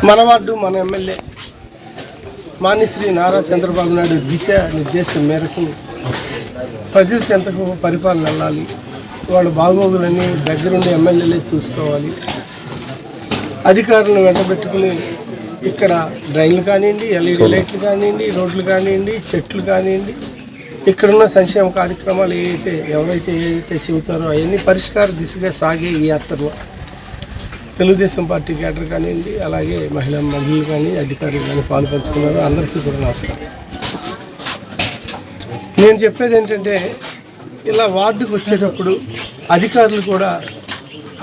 మన వార్డు మన ఎమ్మెల్యే మాన్యశ్రీ నారా చంద్రబాబు నాయుడు దిశ నిర్దేశం మేరకు ప్రజల చెంతకు పరిపాలన వెళ్ళాలి. వాళ్ళ బాగోగులన్నీ దగ్గరుండి ఎమ్మెల్యేలే చూసుకోవాలి. అధికారులను వెంటబెట్టుకుని ఇక్కడ డ్రైన్లు కానివ్వండి, ఎల్ఈడి లైట్లు కానివ్వండి, రోడ్లు కానివ్వండి, చెట్లు కానివ్వండి, ఇక్కడున్న సంక్షేమ కార్యక్రమాలు ఎవరైతే చెబుతారో అవన్నీ పరిష్కార దిశగా సాగే ఈ యాత్రలో తెలుగుదేశం పార్టీ కేడర్ కానివ్వండి, అలాగే మహిళలు కానీ అధికారులు కానీ పాలు పంచుకున్నారు. అందరికీ కూడా నమస్కారం. నేను చెప్పేది ఏంటంటే, ఇలా వార్డుకు వచ్చేటప్పుడు అధికారులు కూడా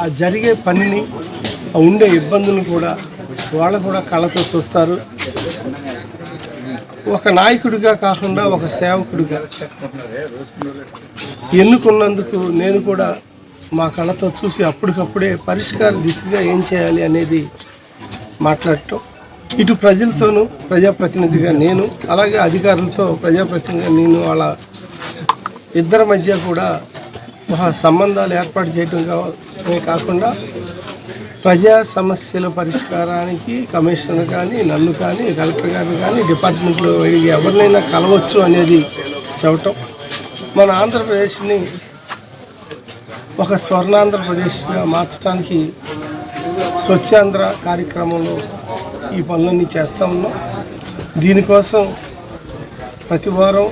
ఆ జరిగే పనిని, ఉండే ఇబ్బందులను కూడా వాళ్ళు కూడా కళ్ళతో చూస్తారు. ఒక నాయకుడిగా కాకుండా ఒక సేవకుడిగా ఎన్నుకున్నందుకు నేను కూడా మా కళ్ళతో చూసి అప్పటికప్పుడే పరిష్కార దిశగా ఏం చేయాలి అనేది మాట్లాడటం. ఇటు ప్రజలతోనూ ప్రజాప్రతినిధిగా నేను, అలాగే అధికారులతో ప్రజాప్రతినిధిగా నేను, వాళ్ళ ఇద్దరి మధ్య కూడా సంబంధాలు ఏర్పాటు చేయటమే కాకుండా ప్రజా సమస్యల పరిష్కారానికి కమిషనర్ కానీ, నన్ను కానీ, కలెక్టర్ గారిని కానీ, డిపార్ట్మెంట్లో ఎవరినైనా కలవచ్చు అనేది చెప్పటం. మన ఆంధ్రప్రదేశ్ని ఒక స్వర్ణాంధ్రప్రదేశ్గా మార్చడానికి స్వచ్ఛాంధ్ర కార్యక్రమంలో ఈ పనులన్నీ చేస్తూ ఉన్నాం. దీనికోసం ప్రతి వారం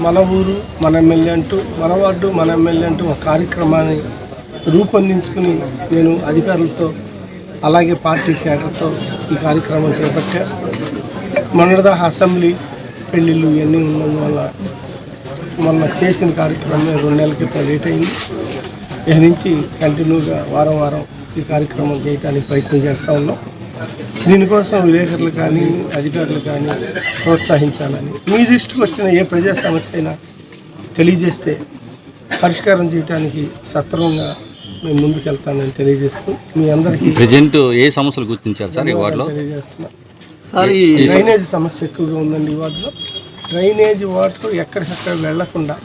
మన ఊరు మన ఎమ్మెల్యే అంటూ, మన వార్డు మన ఎమ్మెల్యే అంటూ ఒక కార్యక్రమాన్ని రూపొందించుకుని నేను అధికారులతో అలాగే పార్టీ కేడర్తో ఈ కార్యక్రమం చేపట్టా. మొన్నటిదా అసెంబ్లీ పెళ్ళిళ్ళు ఇవన్నీ ఉన్నందువల్ల మొన్న చేసిన కార్యక్రమం 2 నెలల క్రితం లేట్ అయింది. ఇక నుంచి కంటిన్యూగా వారం ఈ కార్యక్రమం చేయడానికి ప్రయత్నం చేస్తూ ఉన్నాం. దీనికోసం విలేకరులు కానీ అధికారులు కానీ ప్రోత్సహించాలని, మీ దృష్టికి వచ్చిన ఏ ప్రజా సమస్య అయినా తెలియజేస్తే పరిష్కారం చేయడానికి సత్వరంగా మేము ముందుకెళ్తానని తెలియజేస్తూ మీ అందరికీ ప్రజెంట్ ఏ సమస్యలు గుర్తించారు సార్ ఈ వార్డులో? తెలియజేస్తున్నా సార్, ఈ డ్రైనేజ్ సమస్య ఎక్కువగా ఉందండి ఈ వార్డులో. డ్రైనేజ్ వాటర్ ఎక్కడికక్కడ వెళ్లకుండా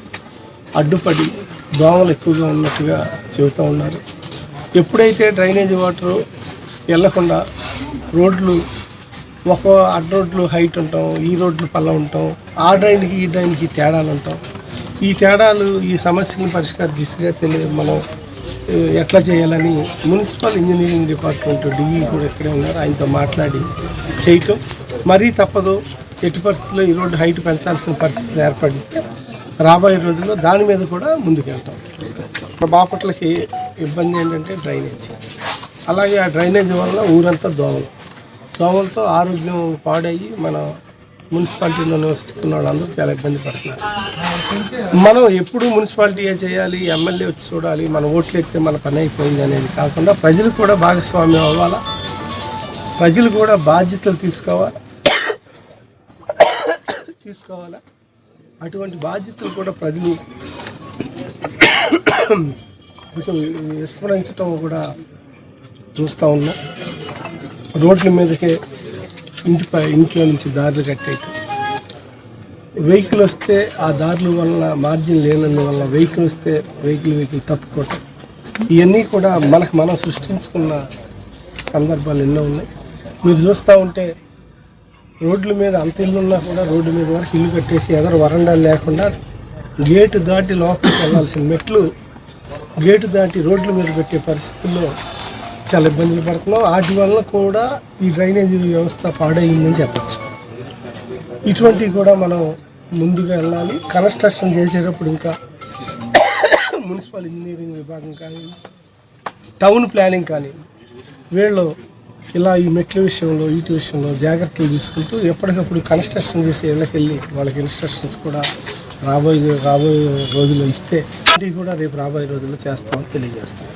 అడ్డుపడి దోమలు ఎక్కువగా ఉన్నట్టుగా చెబుతూ ఉన్నారు. ఎప్పుడైతే డ్రైనేజ్ వాటర్ వెళ్లకుండా రోడ్లు ఒక అడ్డ రోడ్లు హైట్ ఉంటాం, ఈ రోడ్లు పల్ల ఉంటాం, ఆ డ్రైన్కి ఈ డ్రైన్కి తేడాలు ఉంటాం. ఈ తేడాలు ఈ సమస్యని పరిష్కార దిశగా మనం ఎట్లా చేయాలని మున్సిపల్ ఇంజనీరింగ్ డిపార్ట్మెంట్ డిఈ కూడా ఇక్కడే ఉన్నారు, ఆయనతో మాట్లాడి చేయటం. మరీ తప్పదు, ఎట్టి పరిస్థితుల్లో ఈ రోడ్డు హైట్ పెంచాల్సిన పరిస్థితులు ఏర్పడితే రాబోయే రోజుల్లో దాని మీద కూడా ముందుకెళ్తాం. బాపట్లకి ఇబ్బంది ఏంటంటే డ్రైనేజ్, అలాగే ఆ డ్రైనేజ్ వల్ల ఊరంతా దోమలతో ఆరోగ్యం పాడయ్యి మన మున్సిపాలిటీలో నివసిస్తున్న వాళ్ళందరూ చాలా ఇబ్బంది పడుతున్నారు. మనం ఎప్పుడు మున్సిపాలిటీయే చేయాలి, ఎమ్మెల్యే వచ్చి చూడాలి, మన ఓట్లు ఎక్కితే మన పని అయిపోయింది అనేది కాకుండా ప్రజలు కూడా భాగస్వామ్యం అవ్వాలా, ప్రజలు కూడా బాధ్యతలు తీసుకోవాలా. అటువంటి బాధ్యతలు కూడా ప్రజలు కొంచెం విస్మరించడం కూడా చూస్తూ ఉన్నాం. రోడ్ల మీదకే ఇంట్లో నుంచి దారులు కట్టేయటం, వెహికల్ వస్తే ఆ దారుల వలన మార్జిన్ లేనందువల్ల వెహికల్ వస్తే వెహికల్ తప్పుకోవటం, ఇవన్నీ కూడా మనం సృష్టించుకున్న సందర్భాలు ఎన్నో ఉన్నాయి. మీరు చూస్తూ ఉంటే రోడ్ల మీద అంత ఇల్లు ఉన్నా కూడా రోడ్డు మీద వరకు ఇల్లు కట్టేసి ఎదరు వరండాలు లేకుండా గేటు దాటి లోపలికి వెళ్ళాల్సిన మెట్లు గేటు దాటి రోడ్ల మీద పెట్టే పరిస్థితుల్లో చాలా ఇబ్బందులు పడుతున్నాం. వాటి వల్ల కూడా ఈ డ్రైనేజీ వ్యవస్థ పాడైందని చెప్పచ్చు. ఇటువంటివి కూడా మనం ముందుగా వెళ్ళాలి. కన్స్ట్రక్షన్ చేసేటప్పుడు ఇంకా మున్సిపల్ ఇంజనీరింగ్ విభాగం కానీ, టౌన్ ప్లానింగ్ కానీ, వీళ్ళు ఇలా ఈ మెట్ల విషయంలో వీటి విషయంలో జాగ్రత్తలు తీసుకుంటూ ఎప్పటికప్పుడు కన్స్ట్రక్షన్ చేసే ఇళ్ళకి వెళ్ళి వాళ్ళకి ఇన్స్ట్రక్షన్స్ కూడా రాబోయే రోజుల్లో ఇస్తే కూడా రేపు రాబోయే రోజుల్లో చేస్తామని తెలియజేస్తాం.